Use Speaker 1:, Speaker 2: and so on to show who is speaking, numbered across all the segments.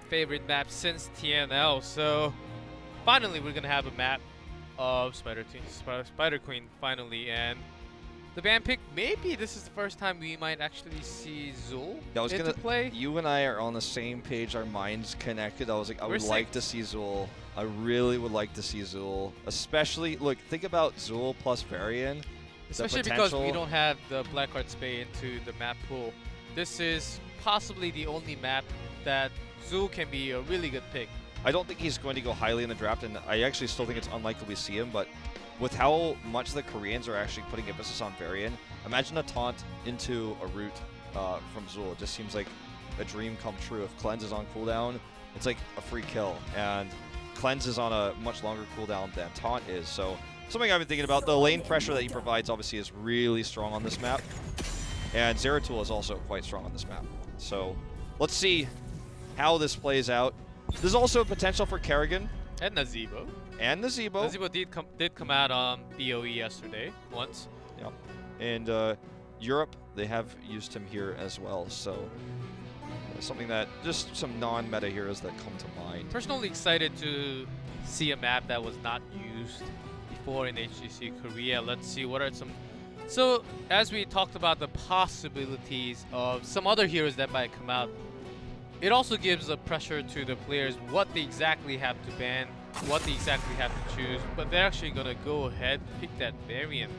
Speaker 1: favorite map since TNL. So finally, we're gonna have a map of Spider Queen finally, and the ban pick. Maybe this is the first time we might actually see Zul
Speaker 2: Yeah, I was
Speaker 1: into
Speaker 2: gonna.
Speaker 1: play.
Speaker 2: You and I are on the same page. Our minds connected. I was like, I
Speaker 1: We're
Speaker 2: would like to see Zul. I really would like to see Zul. Especially, look, think about Zul plus Varian.
Speaker 1: Especially because we don't have the Blackheart Spay into the map pool. This is possibly the only map that Zul can be a really good pick.
Speaker 2: I don't think he's going to go highly in the draft, and I actually still think it's unlikely we see him, but with how much the Koreans are actually putting emphasis on Varian, imagine a taunt into a root from Zul. It just seems like a dream come true. If Cleanse is on cooldown, it's like a free kill, and Cleanse is on a much longer cooldown than Taunt is, so something I've been thinking about. The lane pressure that he provides obviously is really strong on this map, and Zeratul is also quite strong on this map. So let's see how this plays out. There's also potential for Kerrigan.
Speaker 1: And Nazeebo.
Speaker 2: And Nazeebo.
Speaker 1: Nazeebo did come out on BOE yesterday, once.
Speaker 2: Yep. And Europe, they have used him here as well, so something that, just some non-meta heroes that come to mind.
Speaker 1: Personally excited to see a map that was not used before in HGC Korea. Let's see what are some... So, as we talked about the possibilities of some other heroes that might come out, it also gives a pressure to the players what they exactly have to ban, what they exactly have to choose, but they're actually going to go ahead and pick that variant.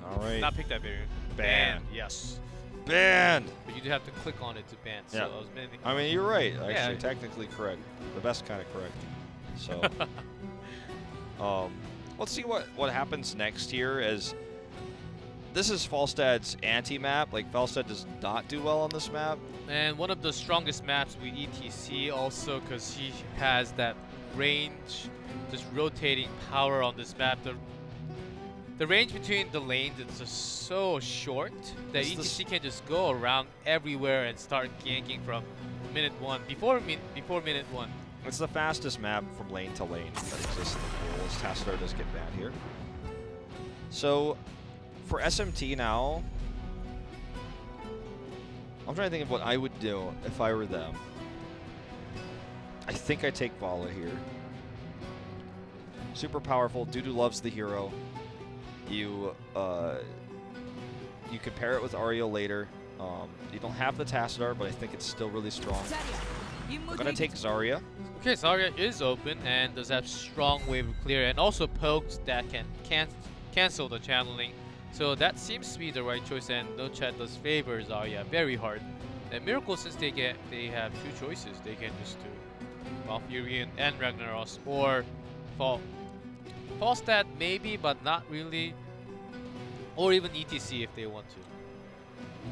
Speaker 2: All right.
Speaker 1: Not pick that variant.
Speaker 2: Ban.
Speaker 1: Yes.
Speaker 2: Ban!
Speaker 1: But you do have to click on it to ban. So
Speaker 2: Yeah. I mean, you're right. Actually, technically correct. The best kind of correct. So, let's see what happens next here. As this is Falstad's anti-map. Like, Falstad does not do well on this map.
Speaker 1: And one of the strongest maps with ETC also, because he has that range, just rotating power on this map. The range between the lanes is just so short that ETC can just go around everywhere and start ganking from minute one, before minute one.
Speaker 2: It's the fastest map from lane to lane that exists in the pool, as Tassadar does get banned here. So, for SMT now, I'm trying to think of what I would do if I were them. I think I take Vala here. Super powerful. Dudu loves the hero. You can pair it with Ario later. You don't have the Tassadar, but I think it's still really strong. I'm gonna take Zarya.
Speaker 1: Okay, Zarya is open and does have strong wave of clear, and also pokes that can cancel the channeling. So that seems to be the right choice, and No Chat does favor Zarya very hard. And Miracle, since they have two choices, they can just do Malfurion and Ragnaros, or Falstad maybe, but not really, or even ETC if they want to.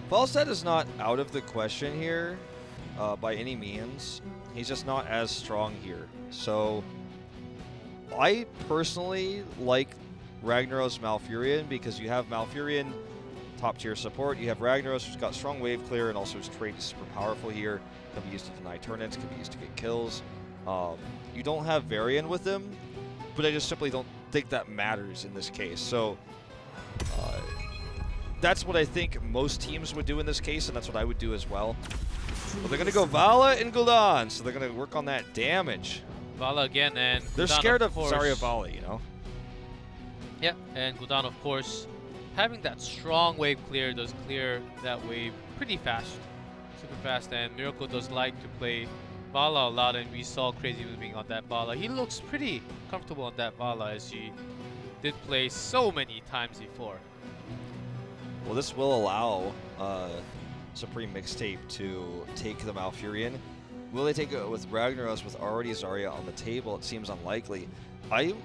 Speaker 2: Falstad is not out of the question here by any means. He's just not as strong here. So I personally like Ragnaros Malfurion, because you have Malfurion, top tier support. You have Ragnaros, who's got strong wave clear, and also his trait is super powerful here. Can be used to deny turn-ins, can be used to get kills. You don't have Varian with him, but I just simply don't think that matters in this case. So that's what I think most teams would do in this case, and that's what I would do as well. But they're going to go Vala and Gul'dan, so they're going to work on that damage.
Speaker 1: Vala again, and
Speaker 2: they're
Speaker 1: Gul'dan,
Speaker 2: scared of
Speaker 1: course.
Speaker 2: Zarya Vala, you know?
Speaker 1: Yeah, and Gul'dan, of course, having that strong wave clear does clear that wave pretty fast, super fast, and Miracle does like to play Vala a lot, and we saw Crazy moving on that Vala. He looks pretty comfortable on that Vala, as he did play so many times before.
Speaker 2: Well, this will allow Supreme Mixtape to take the Malfurion. Will they take it with Ragnaros with already Zarya on the table? It seems unlikely. I'm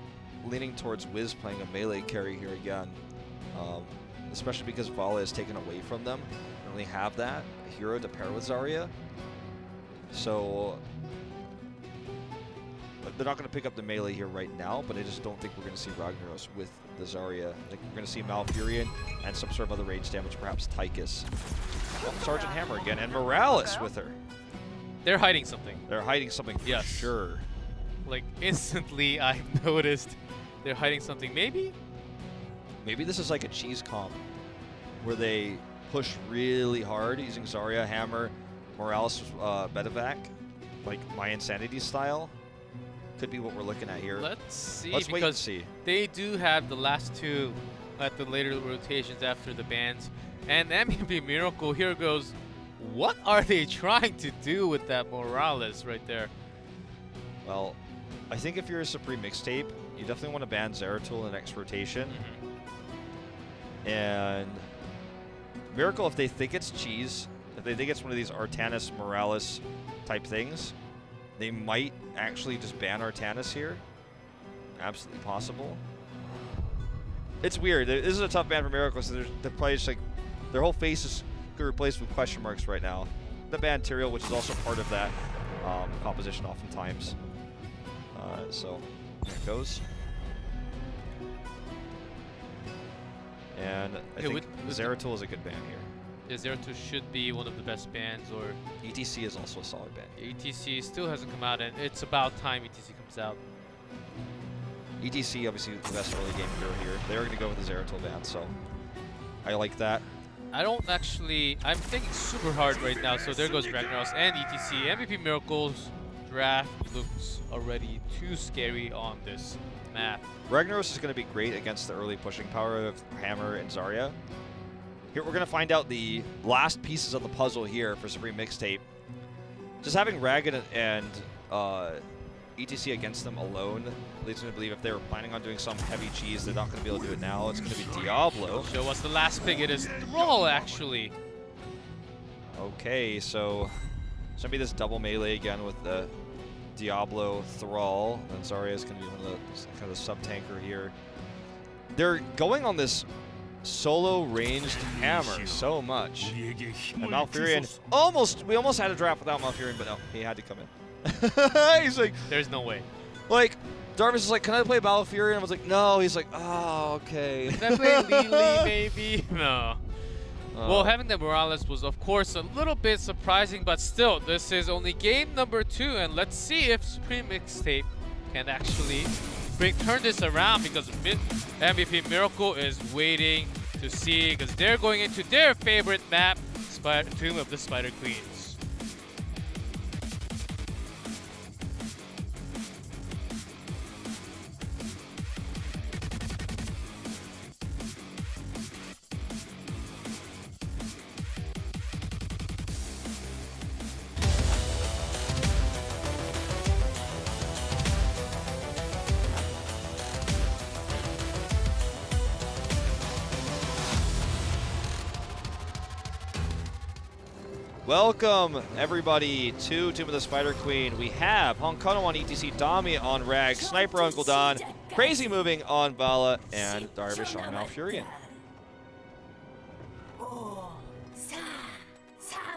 Speaker 2: leaning towards Wiz playing a melee carry here again, especially because Vala is taken away from them. They don't really have that hero to pair with Zarya. So they're not going to pick up the melee here right now, but I just don't think we're going to see Ragnaros with the Zarya. I think we're going to see Malfurion and some sort of other range damage, perhaps Tychus. Well, Sergeant Hammer again, and Morales with her.
Speaker 1: They're hiding something.
Speaker 2: They're hiding something for sure.
Speaker 1: Like, instantly I noticed they're hiding something. Maybe
Speaker 2: this is like a cheese comp where they push really hard using Zarya, Hammer, Morales, Bedevac. like My Insanity style. Could be what we're looking at here.
Speaker 1: Let's see,
Speaker 2: Let's wait and
Speaker 1: because
Speaker 2: see.
Speaker 1: they do have the last two at the later rotations after the bans. And MVP Miracle here goes, what are they trying to do with that Morales right there?
Speaker 2: Well, I think if you're a Supreme Mixtape, you definitely want to ban Zeratul in the next rotation. And Miracle, if they think it's cheese, if they think it's one of these Artanis Morales type things, they might actually just ban Artanis here. Absolutely possible. It's weird. This is a tough ban for Miracle, so they're probably just like, their whole face is replaced with question marks right now. The ban Tyrael, which is also part of that composition oftentimes. So there it goes. And I think Zeratul is a good ban here.
Speaker 1: Yeah, Zeratul should be one of the best bans, or
Speaker 2: ETC is also a solid ban.
Speaker 1: ETC still hasn't come out, and it's about time ETC comes out.
Speaker 2: ETC, obviously the best early game hero here. They're going to go with the Zeratul ban, so I like that.
Speaker 1: I don't actually, I'm thinking super hard right now, so there goes Ragnaros and ETC. MVP Miracle's draft looks already too scary on this map.
Speaker 2: Ragnaros is going to be great against the early pushing power of Hammer and Zarya. Here we're going to find out the last pieces of the puzzle here for Supreme Mixtape. Just having Rag and ETC against them alone leads me to believe if they were planning on doing some heavy cheese, they're not going to be able to do it now. It's going to be Diablo.
Speaker 1: Show us the last pick. It is Thrall, actually.
Speaker 2: Okay, so it's going to be this double melee again with the Diablo Thrall. And Zarya is going to be one of the kind of the sub-tanker here. They're going on this solo ranged hammer so much. And Malfurion, we almost had a draft without Malfurion, but no, he had to come in. He's like,
Speaker 1: there's no way.
Speaker 2: Like, Darvis is like, can I play Malfurion? I was like, no. He's like, oh, okay.
Speaker 1: Can I play Lili, maybe? No. Well, having the Morales was, of course, a little bit surprising, but still, this is only game number 2, and let's see if Supreme Mixtape can actually turn this around, because MVP Miracle is waiting to see, because they're going into their favorite map, Tomb of the Spider Queens.
Speaker 2: Welcome, everybody, to Tomb of the Spider Queen. We have Honkono on ETC, Dami on Rag, Sniper Uncle Don, Crazy Moving on Vala, and Darvish on Malfurion.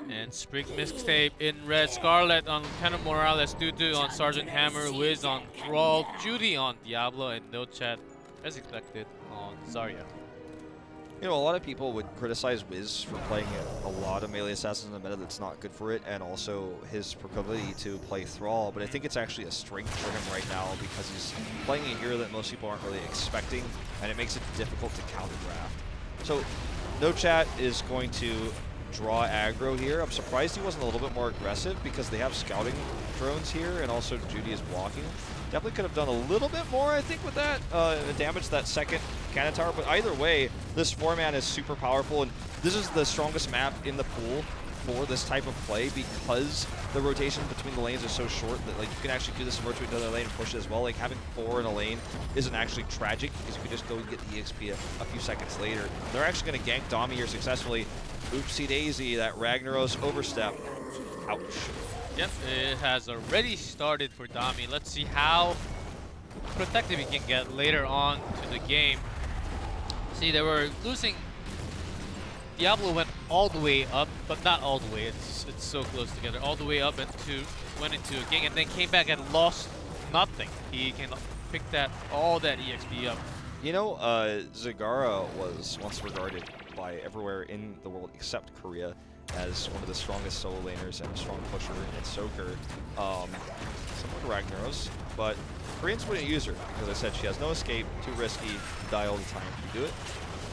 Speaker 1: And Spring Mixtape in red, Scarlet on Lieutenant Morales, Dudu on Sergeant Hammer, Wiz on Thrall, Judy on Diablo, and No Chat, as expected, on Zarya.
Speaker 2: You know, a lot of people would criticize Wiz for playing a lot of melee assassins in the meta that's not good for it, and also his proclivity to play Thrall, but I think it's actually a strength for him right now because he's playing a hero that most people aren't really expecting, and it makes it difficult to counter draft. So, No Chat is going to draw aggro here. I'm surprised he wasn't a little bit more aggressive because they have scouting drones here, and also Judy is blocking. Definitely could have done a little bit more, I think, with that, damage that second cannon tower. But either way, this 4-man is super powerful, and this is the strongest map in the pool for this type of play because the rotation between the lanes is so short that like you can actually do this and rotate to another lane and push it as well. Like having 4 in a lane isn't actually tragic because you can just go and get the EXP a few seconds later. They're actually going to gank Dami here successfully. Oopsie daisy, that Ragnaros overstep. Ouch.
Speaker 1: Yep, it has already started for Dami. Let's see how protective he can get later on to the game. See, they were losing. Diablo went all the way up, but not all the way. It's so close together. All the way up and went into a gang, and then came back and lost nothing. He can pick all that EXP up.
Speaker 2: You know, Zagara was once regarded by everywhere in the world except Korea as one of the strongest solo laners and a strong pusher and soaker, similar to Ragnaros, but Koreans wouldn't use her because I said she has no escape, too risky, die all the time if you do it.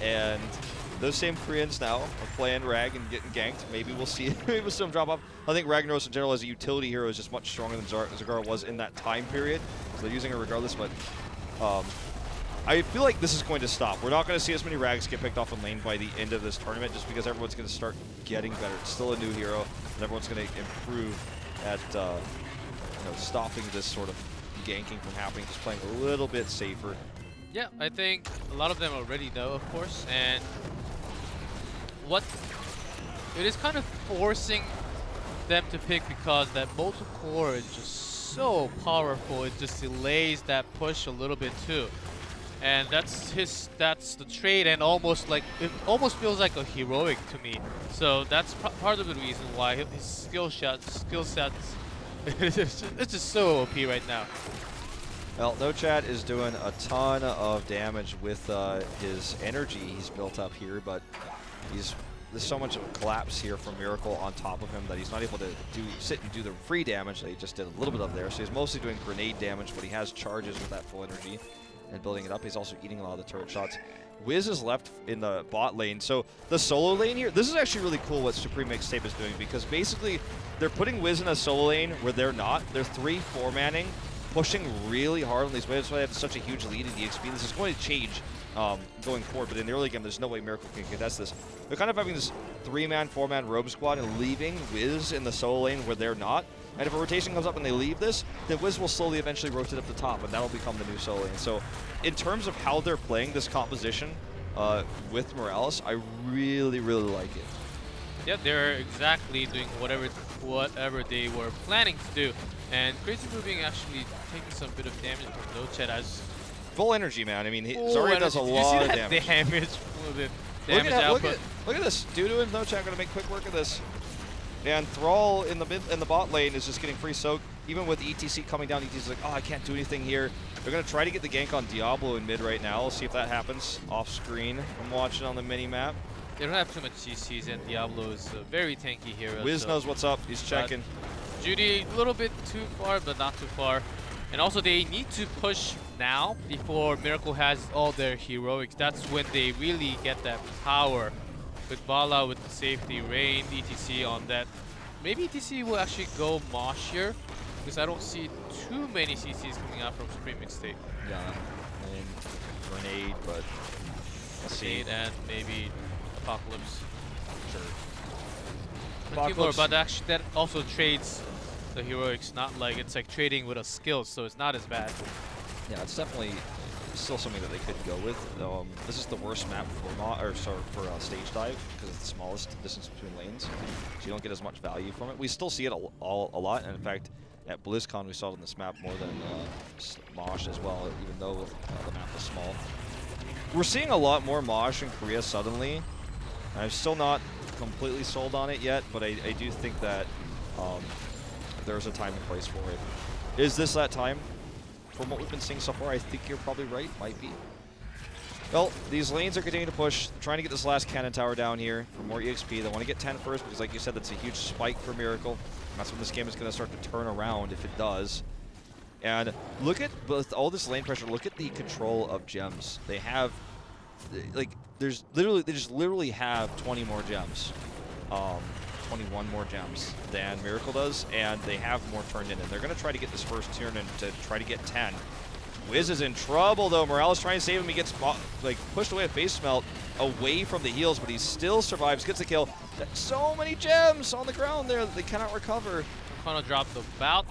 Speaker 2: And those same Koreans now are playing Rag and getting ganked. Maybe we'll see maybe we'll see them drop off. I think Ragnaros in general as a utility hero is just much stronger than Zagara was in that time period. So they're using her regardless, but I feel like this is going to stop. We're not going to see as many Rags get picked off in lane by the end of this tournament just because everyone's going to start getting better. It's still a new hero, and everyone's going to improve at stopping this sort of ganking from happening, just playing a little bit safer.
Speaker 1: Yeah, I think a lot of them already know, of course, and it is kind of forcing them to pick because that multi-core is just so powerful. It just delays that push a little bit too, and that's the trade, and it almost feels like a heroic to me. So that's part of the reason why his skill sets, it's just so OP right now.
Speaker 2: Well, No Chat is doing a ton of damage with his energy he's built up here, but there's so much of a collapse here from Miracle on top of him that he's not able to sit and do the free damage that he just did a little bit of there. So he's mostly doing grenade damage, but he has charges with that full energy and building it up. He's also eating a lot of the turret shots. Wiz is left in the bot lane. So the solo lane here, this is actually really cool what Supreme Mixtape is doing, because basically they're putting Wiz in a solo lane where they're not. They're 3-4-manning, pushing really hard on these waves. That's why they have such a huge lead in EXP. This is going to change going forward, but in the early game, there's no way Miracle can contest this. They're kind of having this 3-man, 4-man roam squad and leaving Wiz in the solo lane where they're not. And if a rotation comes up and they leave this, then Wiz will slowly eventually rotate up the top, and that'll become the new solo lane. So in terms of how they're playing this composition with Morales, I really, really like it.
Speaker 1: Yeah, they're exactly doing whatever they were planning to do. And Crazy Moving actually taking some bit of damage from No Chat as
Speaker 2: full energy, man. I mean, Zarya does a lot of damage. Look at this. Doo-Doo and No Chat going to make quick work of this. And Thrall in the bot lane is just getting free soak. Even with ETC coming down, ETC's like, oh, I can't do anything here. They're going to try to get the gank on Diablo in mid right now. We'll see if that happens off screen. I'm watching on the mini-map.
Speaker 1: They don't have too much CCs, and Diablo is a very tanky hero.
Speaker 2: Wiz knows what's up. He's checking.
Speaker 1: Judy, a little bit too far, but not too far. And also, they need to push now before Miracle has all their heroics. That's when they really get that power. With Bala, with the safety, Rain, ETC on that. Maybe ETC will actually go Mosh here, because I don't see too many CCs coming out from Supreme Mixtape.
Speaker 2: Yeah, and Grenade, but let's see.
Speaker 1: And maybe Apocalypse.
Speaker 2: Sure.
Speaker 1: Apocalypse. But actually, that also trades the heroics, not like it's like trading with a skill, so it's not as bad.
Speaker 2: Yeah, it's definitely still something that they could go with. This is the worst map for stage dive because it's the smallest distance between lanes, so you don't get as much value from it. We still see it a lot, and in fact, at BlizzCon we saw it on this map more than Mosh as well, even though the map is small. We're seeing a lot more Mosh in Korea suddenly. I'm still not completely sold on it yet, but I do think that there's a time and place for it. Is this that time? From what we've been seeing so far, I think you're probably right. Might be. Well, these lanes are continuing to push, trying to get this last cannon tower down here for more EXP. They want to get 10 first because, like you said, that's a huge spike for Miracle. That's when this game is going to start to turn around if it does. And look at, with all this lane pressure, look at the control of gems. They have, like, they just literally have 20 more gems. 21 more gems than Miracle does, and they have more turned in, and they're going to try to get this first turn in to try to get 10. Wiz is in trouble, though. Morales trying to save him. He gets pushed away at face melt away from the heals, but he still survives, gets a kill. So many gems on the ground there that they cannot recover.
Speaker 1: Kano dropped about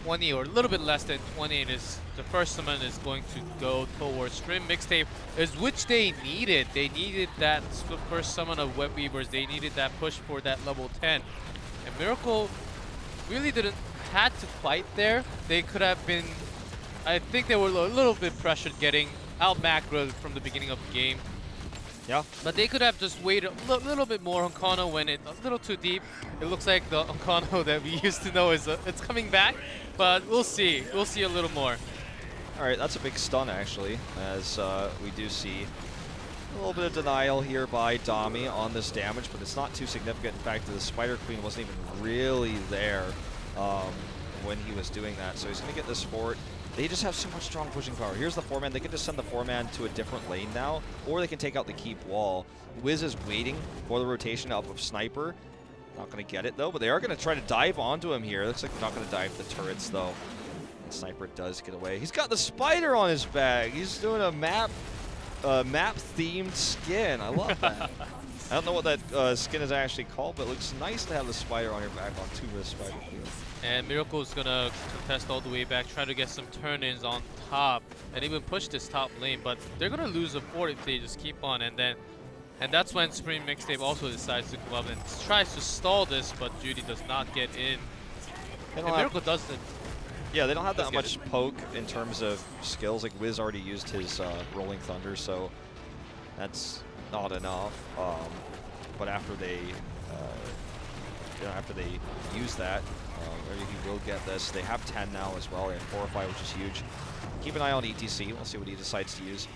Speaker 1: 20 or a little bit less than 20, and the first summon is going to go towards Supreme Mixtape, which they needed. They needed that first summon of Web Weavers. They needed that push for that level 10. And Miracle really had to fight there. They could have been, I think they were a little bit pressured getting out macroed from the beginning of the game.
Speaker 2: Yeah.
Speaker 1: But they could have just waited a little bit more. Onkano went in a little too deep. It looks like the Onkano that we used to know is it's coming back, but we'll see. We'll see a little more.
Speaker 2: All right, that's a big stun actually, as we do see a little bit of denial here by Dami on this damage, but it's not too significant. In fact, the Spider Queen wasn't even really there when he was doing that. So he's going to get this fort. They just have so much strong pushing power. Here's the 4-man. They can just send the 4-man to a different lane now, or they can take out the keep wall. Wiz is waiting for the rotation up of Sniper. Not going to get it, though, but they are going to try to dive onto him here. Looks like they're not going to dive the turrets, though. And Sniper does get away. He's got the spider on his bag. He's doing a map-themed skin. I love that. I don't know what that skin is actually called, but it looks nice to have the spider on your back on 2 with spider field.
Speaker 1: And Miracle is going to contest all the way back, try to get some turn-ins on top, and even push this top lane, but they're going to lose a fort if they just keep on, and that's when Supreme Mixtape also decides to come up and tries to stall this, but Judy does not get in. And Miracle doesn't.
Speaker 2: Yeah, they don't have that much poke in terms of skills. Like Wiz already used his Rolling Thunder, so that's not enough. But after they use that, he will get this. They have 10 now as well, and 4 or 5, which is huge. Keep an eye on ETC. We'll see what he decides to use.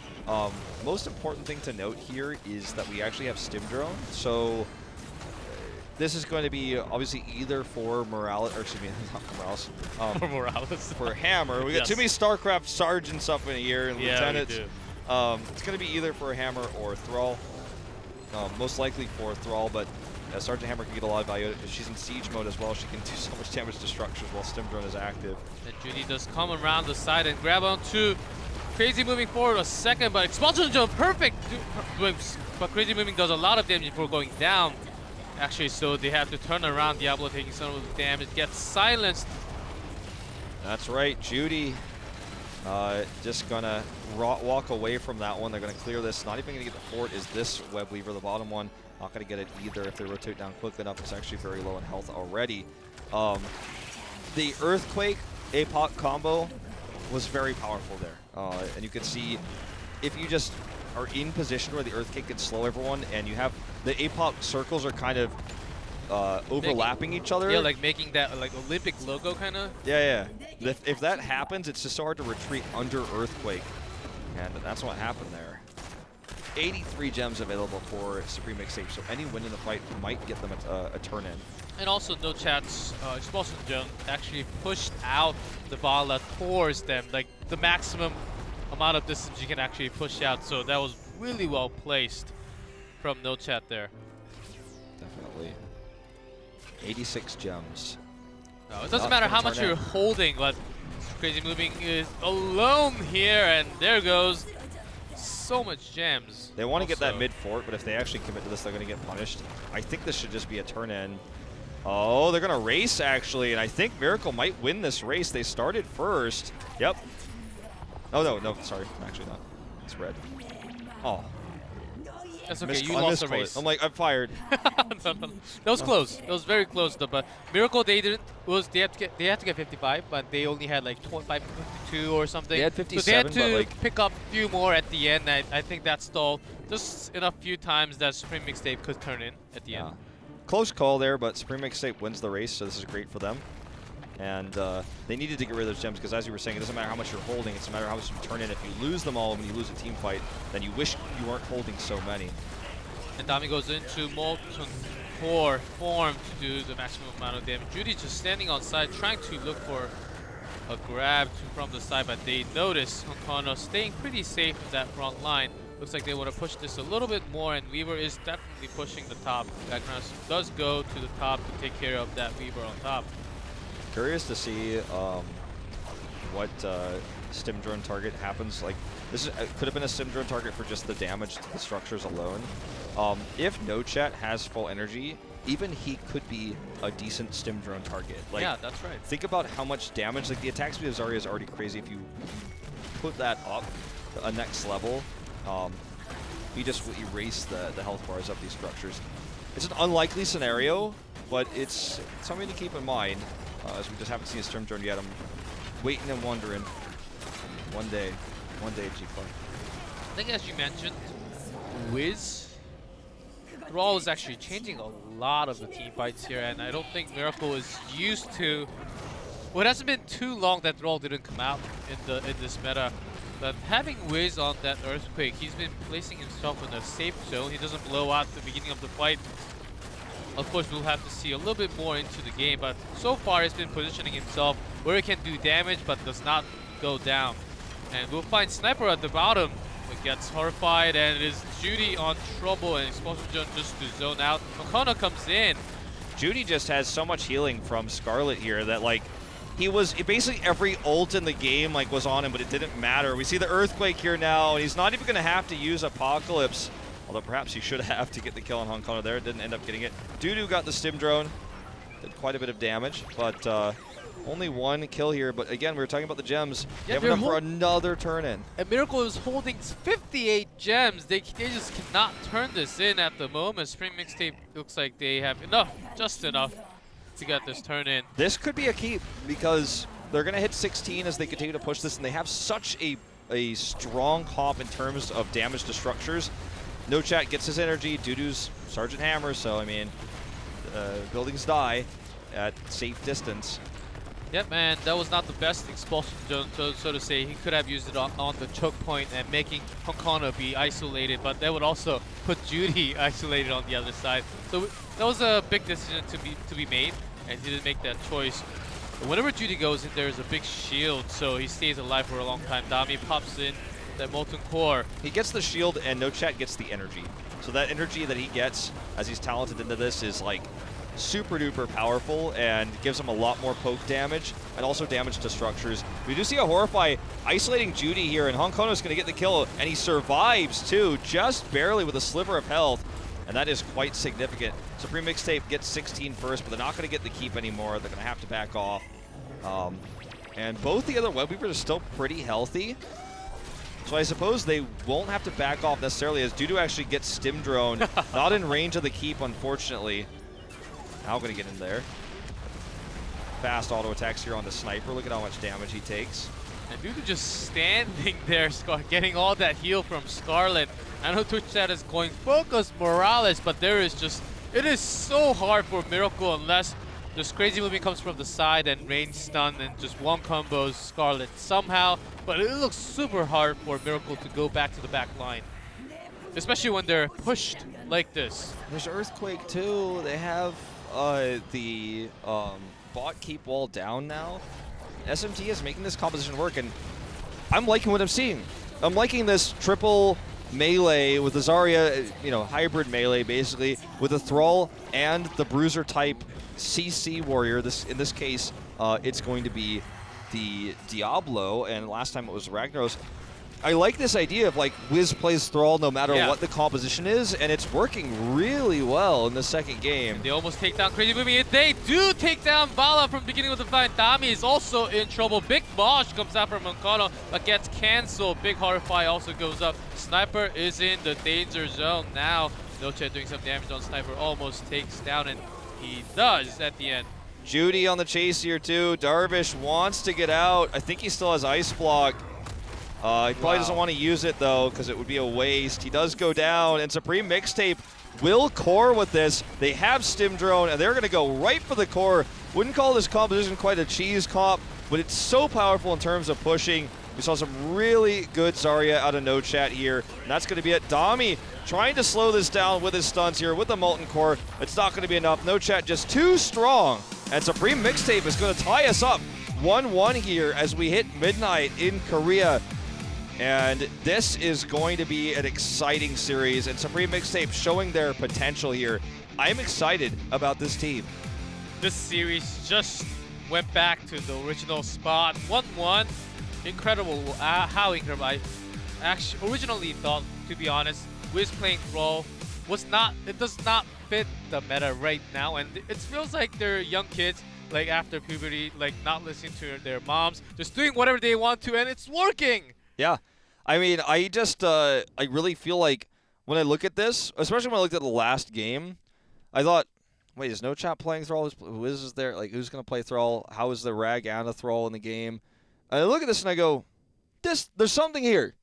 Speaker 2: Most important thing to note here is that we actually have Stim Drone. So this is going to be obviously either for Morales, or excuse me, not Morales.
Speaker 1: For Morales.
Speaker 2: For Hammer. We got too many StarCraft sergeants up in here and lieutenants.
Speaker 1: We do.
Speaker 2: It's going to be either for Hammer or Thrall. Most likely for Thrall, but Sergeant Hammer can get a lot of value. If she's in siege mode as well, she can do so much damage to structures while Stim Drone is active.
Speaker 1: And Judy does come around the side and grab onto Crazy moving forward a second, but Expulsion Jump perfect. But Crazy moving does a lot of damage before going down. Actually, so they have to turn around. Diablo taking some of the damage, gets silenced.
Speaker 2: That's right, Judy just gonna walk away from that one. They're gonna clear this. Not even gonna get the fort is this Web Weaver, the bottom one. Not gonna get it either if they rotate down quickly enough. It's actually very low in health already. The Earthquake APOC combo was very powerful there. And you can see if you just are in position where the Earthquake can slow everyone and you have the APOC circles are kind of overlapping each other.
Speaker 1: Yeah, like making that like Olympic logo kind of.
Speaker 2: Yeah. If that happens, it's just so hard to retreat under Earthquake. And that's what happened there. 83 gems available for Supreme Mixtape, so any win in the fight might get them a turn in.
Speaker 1: And also, No Chat's Expulsion Jump actually pushed out the Vala towards them, like the maximum amount of distance you can actually push out. So that was really well placed from No Chat there.
Speaker 2: Definitely. 86 gems.
Speaker 1: No, it doesn't matter how much you're holding, but Crazy Moving is alone here, and there goes so much gems.
Speaker 2: They want to get that mid fort, but if they actually commit to this, they're going to get punished. I think this should just be a turn in. Oh, they're going to race, actually, and I think Miracle might win this race. They started first. Yep. Oh, no, sorry. Actually not. It's red. Oh.
Speaker 1: That's okay, you lost the race.
Speaker 2: I'm like, I'm fired.
Speaker 1: No. That was close. It was very close though. But Miracle, they had to get 55, but they only had like 25, 52 or something.
Speaker 2: They had 57,
Speaker 1: so they had
Speaker 2: but
Speaker 1: to
Speaker 2: like
Speaker 1: pick up a few more at the end. I think that stalled just enough few times that Supreme Mixtape could turn in at the end.
Speaker 2: Close call there, but Supreme Mixtape wins the race, so this is great for them. And they needed to get rid of those gems because, as you were saying, it doesn't matter how much you're holding. It's a matter of how much you turn in. If you lose them all when you lose a team fight, then you wish you weren't holding so many.
Speaker 1: And Dami goes into Molten Core form to do the maximum amount of damage. Judy's just standing on side, trying to look for a grab from the side, but they notice Honkano staying pretty safe in that front line. Looks like they want to push this a little bit more, and Weaver is definitely pushing the top. Gagnas does go to the top to take care of that Weaver on top.
Speaker 2: Curious to see what Stim Drone target happens. Like this could have been a Stim Drone target for just the damage to the structures alone. If No Chat has full energy, even he could be a decent Stim Drone target. Like,
Speaker 1: yeah, that's right.
Speaker 2: Think about how much damage. Like the attack speed of Zarya is already crazy. If you put that up to a next level, he just will erase the health bars of these structures. It's an unlikely scenario, but it's something to keep in mind. As we just haven't seen a Stim Drone yet. I'm waiting and wondering. One day, G-Fun.
Speaker 1: I think as you mentioned, Wiz, Thrall is actually changing a lot of the team fights here, and I don't think Miracle is used to. Well, it hasn't been too long that Thrall didn't come out in this meta, but having Wiz on that Earthquake, he's been placing himself in a safe zone. He doesn't blow out at the beginning of the fight Of course, we'll have to see a little bit more into the game, but so far he's been positioning himself where he can do damage but does not go down. And we'll find Sniper at the bottom, but gets horrified, and it is Judy on trouble, and Expulsion Zone just to zone out. Okona comes in.
Speaker 2: Judy just has so much healing from Scarlet here that, like, he was basically every ult in the game like was on him, but it didn't matter. We see the Earthquake here now, and he's not even going to have to use Apocalypse, although perhaps he should have to get the kill on Honkono there. Didn't end up getting it. Dudu got the Stim Drone, did quite a bit of damage, but only one kill here. But again, we were talking about the gems.
Speaker 1: Yeah,
Speaker 2: they have enough for another turn in.
Speaker 1: And Miracle is holding 58 gems. They just cannot turn this in at the moment. Supreme Mixtape looks like they have enough, just enough, to get this turn in.
Speaker 2: This could be a keep because they're going to hit 16 as they continue to push this, and they have such a strong comp in terms of damage to structures. No Chat gets his energy. Dudu's Sergeant Hammer, so I mean, buildings die at safe distance.
Speaker 1: Yep, man, that was not the best expulsion zone, so to say. He could have used it on the choke point and making Honkono be isolated, but that would also put Judy isolated on the other side. So that was a big decision to be made, and he didn't make that choice. But whenever Judy goes in, there's a big shield, so he stays alive for a long time. Dami pops in that Molten Core.
Speaker 2: He gets the shield, and No Chat gets the energy. So that energy that he gets as he's talented into this is like super duper powerful and gives him a lot more poke damage and also damage to structures. We do see a Horrify isolating Judy here, and Honkono's going to get the kill, and he survives too, just barely with a sliver of health, and that is quite significant. Supreme Mixtape gets 16 first, but they're not going to get the keep anymore. They're going to have to back off. And both the other Web Weavers are still pretty healthy, so I suppose they won't have to back off necessarily, as Dudu actually gets Stim Drone. Not in range of the keep, unfortunately. Now going to get in there. Fast auto attacks here on the Sniper. Look at how much damage he takes.
Speaker 1: And Dudu just standing there, getting all that heal from Scarlet. I know Twitch chat is going focus Morales, but there is just, it is so hard for Miracle unless this crazy movement comes from the side and range stun and just one combos Scarlet somehow. But it looks super hard for Miracle to go back to the back line, especially when they're pushed like this.
Speaker 2: There's Earthquake too. They have the bot keep wall down now. SMT is making this composition work, and I'm liking what I'm seeing. I'm liking this triple melee with the Zarya, you know, hybrid melee basically, with the Thrall and the Bruiser type CC warrior. In this case, it's going to be the Diablo, and last time it was Ragnaros. I like this idea of like Wiz plays Thrall no matter what the composition is, and it's working really well in the second game.
Speaker 1: And they almost take down Crazy Movie. They do take down Vala from the beginning of the fight. Dami is also in trouble. Big Mosh comes out from Honkono, but gets cancelled. Big Horrify also goes up. Sniper is in the danger zone now. No Chat doing some damage on Sniper, almost takes down, and he does at the end.
Speaker 2: Judy on the chase here too. Darvish wants to get out. I think he still has Ice Block. He probably doesn't want to use it though, because it would be a waste. He does go down, and Supreme Mixtape will core with this. They have Stim Drone, and they're going to go right for the core. Wouldn't call this composition quite a cheese comp, but it's so powerful in terms of pushing. We saw some really good Zarya out of No Chat here, and that's going to be it. Dami trying to slow this down with his stuns here with the Molten Core. It's not going to be enough. No Chat just too strong, and Supreme Mixtape is going to tie us up 1-1 here as we hit midnight in Korea. And this is going to be an exciting series, and Supreme Mixtape showing their potential here. I'm excited about this team.
Speaker 1: This series just went back to the original spot. 1-1. Incredible. How incredible. I actually originally thought, to be honest, Wiz playing Thrall was not, it does not fit the meta right now, and it feels like they're young kids, like after puberty, like not listening to their moms, just doing whatever they want to, and it's working.
Speaker 2: Yeah. I mean, I just, I really feel like when I look at this, especially when I looked at the last game, I thought, wait, is No Chat playing Thrall? Who is there? Like, who's going to play Thrall? How is the Rag and a Thrall in the game? And I look at this and I go, there's something here.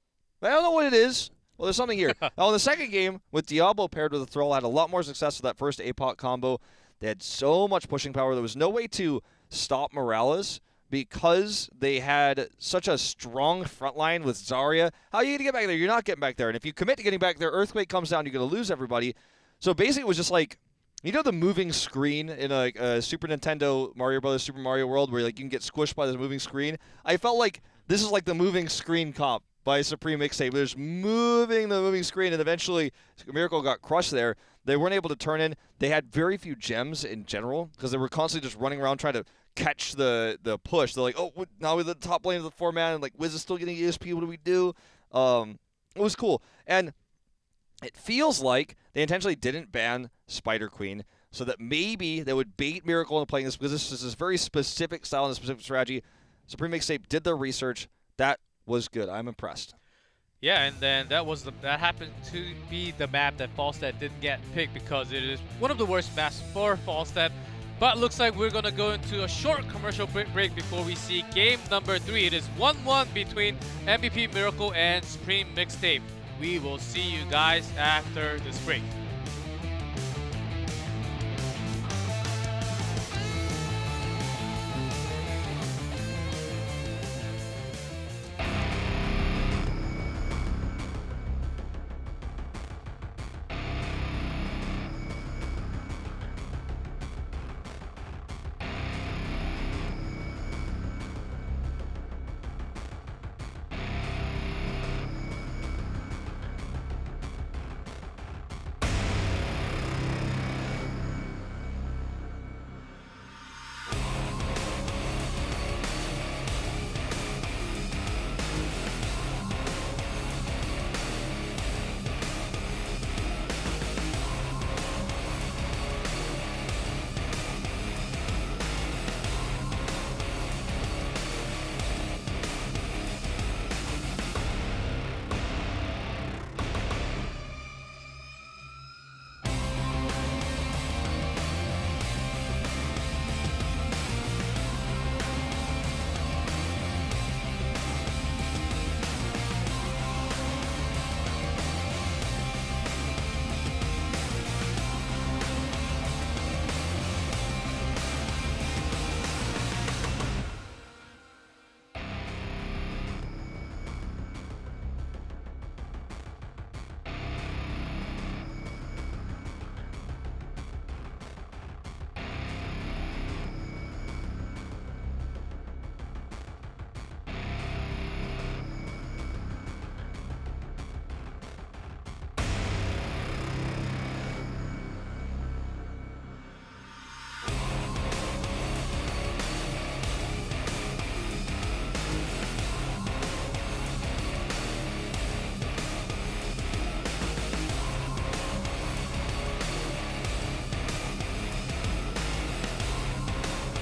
Speaker 2: I don't know what it is. Well, there's something here. Now, in the second game, with Diablo paired with a Thrall, had a lot more success with that first APOC combo. They had so much pushing power. There was no way to stop Morales, because they had such a strong front line with Zarya. How are you going to get back there? You're not getting back there. And if you commit to getting back there, Earthquake comes down, you're going to lose everybody. So basically it was just like, You know the moving screen in a Super Nintendo Mario Brothers Super Mario World where like you can get squished by this moving screen? I felt like this is like the moving screen comp by Supreme Mixtape. There's moving the moving screen, and eventually Miracle got crushed there. They weren't able to turn in. They had very few gems in general because they were constantly just running around trying to catch the push. They're like, oh, now we're the top lane of the 4-man, and like, Wiz is still getting ESP. What do we do? It was cool. And it feels like they intentionally didn't ban Spider Queen so that maybe they would bait Miracle into playing this because this is this very specific style and a specific strategy. Supreme Mixtape did their research. That was good. I'm impressed.
Speaker 1: Yeah, and then that happened to be the map that Falstad didn't get picked because it is one of the worst maps for Falstad. But looks like we're gonna go into a short commercial break before we see game number 3. It is 1-1 between MVP Miracle and Supreme Mixtape. We will see you guys after this break.